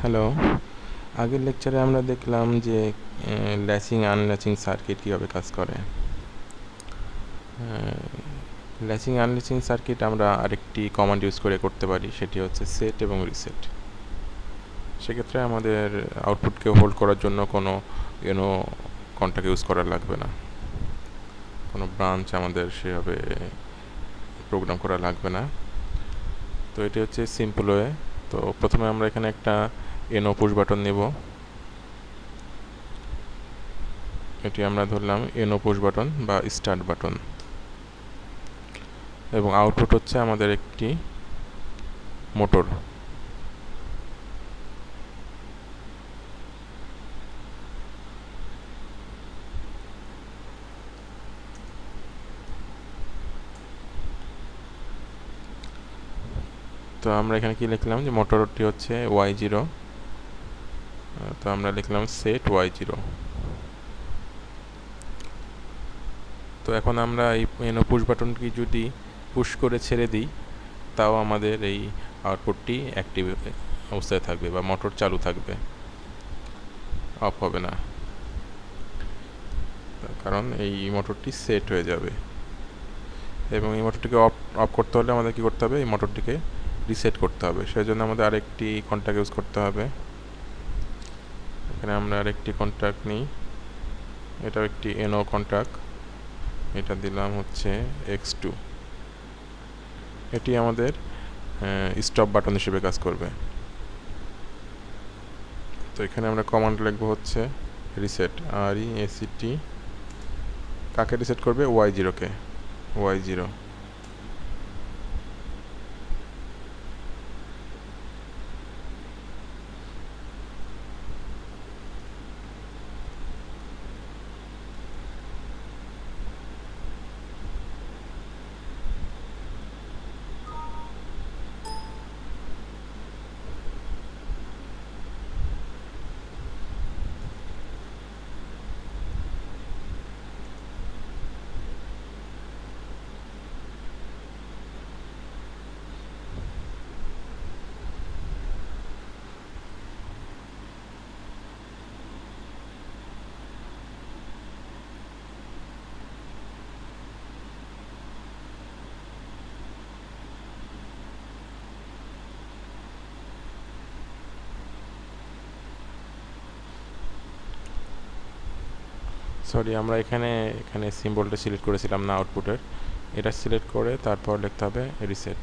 Hello. আগের লেকচারে আমরা দেখলাম যে ল্যাচিং আনল্যাচিং সার্কিট কীভাবে কাজ করে। ল্যাচিং আনল্যাচিং সার্কিট আমরা আরেকটি কমান্ড ইউজ করে করতে পারি, সেটি হচ্ছে সেট এবং রিসেট। সেক্ষেত্রে আমাদের আউটপুটকে হোল্ড করার জন্য কোনো কন্ট্যাক্ট ইউজ করা লাগবে না, কোনো ব্রাঞ্চ আমাদের সেভাবে প্রোগ্রাম করা লাগবে না। তো এটি হচ্ছে সিম্পল ওয়ে। তো প্রথমে আমরা এখানে একটা পুশ বাটন নেব। এটি আমরা ধরলাম পুশ বাটন বা স্টার্ট বাটন, এবং আউটপুট হচ্ছে আমাদের একটি মোটর। তো আমরা এখানে কি লিখলাম যে মোটরটি হচ্ছে y0, তো আমরা লিখলাম সেট y0। তো এখন আমরা এই পুশ বাটনটি যদি পুশ করে ছেড়ে দিই, তাও আমাদের এই আউটপুটটি অ্যাক্টিভ অবস্থায় থাকবে বা মোটর চালু থাকবে, অফ হবে না, কারণ এই মোটরটি সেট হয়ে যাবে। এবং এই মোটরটিকে অফ করতে হলে আমাদের কী করতে হবে, এই মোটরটিকে রিসেট করতে হবে। সেই জন্য আমাদের আরেকটি কন্ট্যাক্ট ইউজ করতে হবে। এখানে আমরা আরেকটি কন্ট্যাক্ট নিই, এটাও একটি কন্ট্যাক্ট, এটা দিলাম হচ্ছে x2। এটি আমাদের স্টপ বাটন হিসেবে কাজ করবে। তো এখানে আমরা কমান্ড লিখবো হচ্ছে রিসেট, RESET। কাকে রিসেট করবে? y0 কে, y0। সরি, আমরা এখানে সিম্বলটা সিলেক্ট করেছিলাম না আউটপুটের, এটা সিলেক্ট করে তারপর লিখতে হবে রিসেট,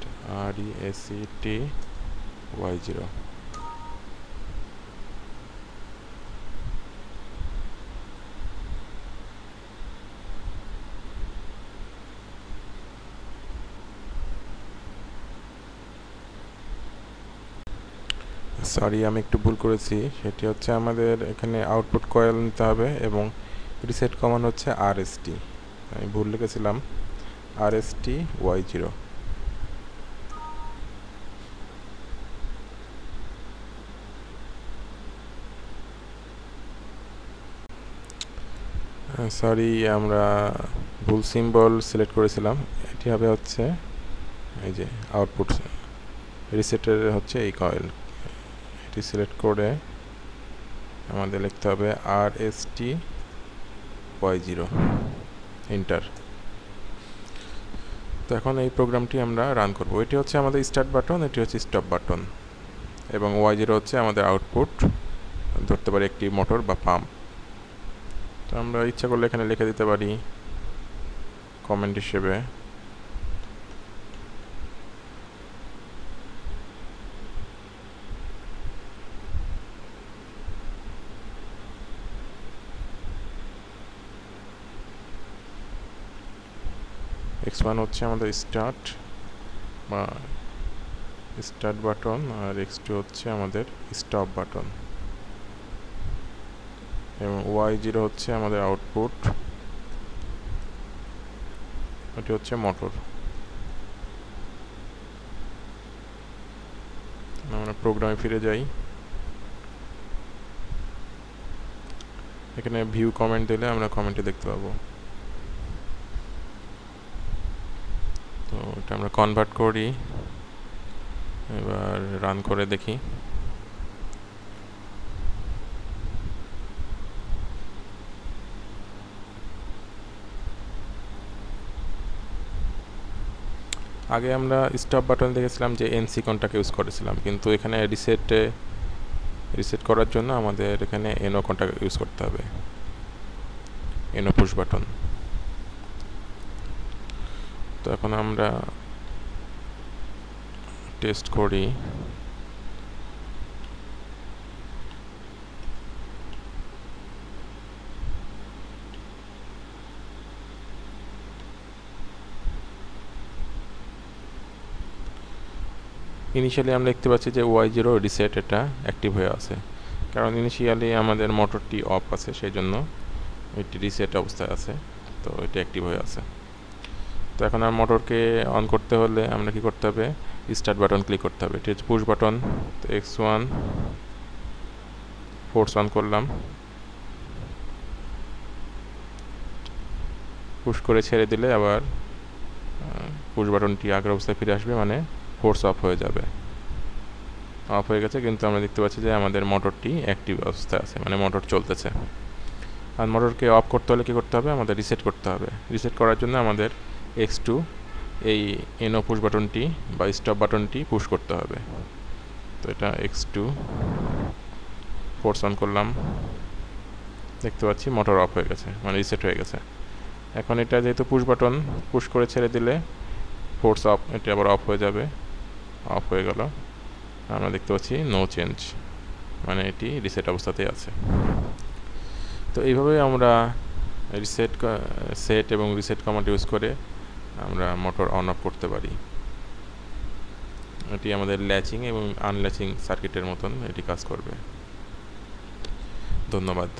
RESET y0। সরি, আমি একটু ভুল করেছি, সেটি হচ্ছে আমাদের এখানে আউটপুট কয়েল নিতে হবে এবং রিসেট কমান্ড হচ্ছে RST। আমি ভুল লিখেছিলাম, RST y0। সরি, আমরা ভুল সিম্বল সিলেক্ট করেছিলাম। এটি হবে হচ্ছে এই যে আউটপুট রিসেটের হচ্ছে এই কয়েল, এটি সিলেক্ট করে আমাদের লিখতে হবে RST y0, এন্টার। তো এখন এই প্রোগ্রামটি আমরা রান করব। এটি হচ্ছে আমাদের স্টার্ট বাটন, এটি হচ্ছে স্টপ বাটন, এবং y0 হচ্ছে আমাদের আউটপুট, ধরতে পারি একটি মোটর বা পাম্প। তো আমরা ইচ্ছা করলে এখানে লিখে দিতে পারি কমেন্ট হিসেবে x1 হচ্ছে আমাদের স্টার্ট বা স্টার্ট বাটন, আর x2 হচ্ছে আমাদের স্টপ বাটন, এবং y0 হচ্ছে আমাদের আউটপুট, এটি হচ্ছে মোটর। আমরা প্রোগ্রামে ফিরে যাই। এখানে ভিউ কমেন্ট দিলে আমরা কমেন্টে দেখতে পাবো। তো এটা আমরা কনভার্ট করি, এবার রান করে দেখি। আগে আমরা স্টপ বাটন দেখেছিলাম যে এনসি কন্টাক্ট ইউজ করেছিলাম, কিন্তু এখানে রিসেট করার জন্য আমাদের এখানে এনও কন্টাক্ট ইউজ করতে হবে, এনও পুশ বাটন। তো এখন আমরা টেস্ট করি। ইনিশিয়ালি আমরা দেখতে পাচ্ছি যে Y0 রিসেট এটা অ্যাক্টিভ হয়ে আছে, কারণ ইনিশিয়ালি আমাদের মোটরটি অফ আছে, সেই জন্য এটি রিসেট অবস্থায় আছে, তো এটি অ্যাক্টিভ হয়ে আছে। তো এখন আর মোটরকে অন করতে হলে আমরা কি করতে হবে, স্টার্ট বাটন ক্লিক করতে হবে। এটি হচ্ছে পুশ বাটন। তো X1 ফোর্স অন করলাম, পুশ করে ছেড়ে দিলে আবার পুশ বাটনটি আগের অবস্থায় ফিরে আসবে, মানে ফোর্স অফ হয়ে যাবে। অফ হয়ে গেছে, কিন্তু আমরা দেখতে পাচ্ছি যে আমাদের মোটরটি অ্যাক্টিভ অবস্থায় আছে, মানে মোটর চলতেছে। আর মোটরকে অফ করতে হলে কী করতে হবে, আমাদের রিসেট করতে হবে। রিসেট করার জন্য আমাদের X2 এই এনও পুশ বাটনটি বা স্টপ বাটনটি পুশ করতে হবে। তো এটা X2 ফোর্স অন করলাম, দেখতে পাচ্ছি মোটর অফ হয়ে গেছে, মানে রিসেট হয়ে গেছে। এখন এটা যেহেতু পুশ বাটন, পুশ করে ছেড়ে দিলে ফোর্স অফ, এটা আবার অফ হয়ে যাবে। অফ হয়ে গেল, আমরা দেখতে পাচ্ছি নো চেঞ্জ, মানে এটি রিসেট অবস্থাতেই আছে। তো এইভাবে আমরা সেট এবং রিসেট কমান্ড ইউজ করে আমরা মোটর অন অফ করতে পারি। এটি আমাদের ল্যাচিং এবং আনল্যাচিং সার্কিটের মতন এটি কাজ করবে। ধন্যবাদ।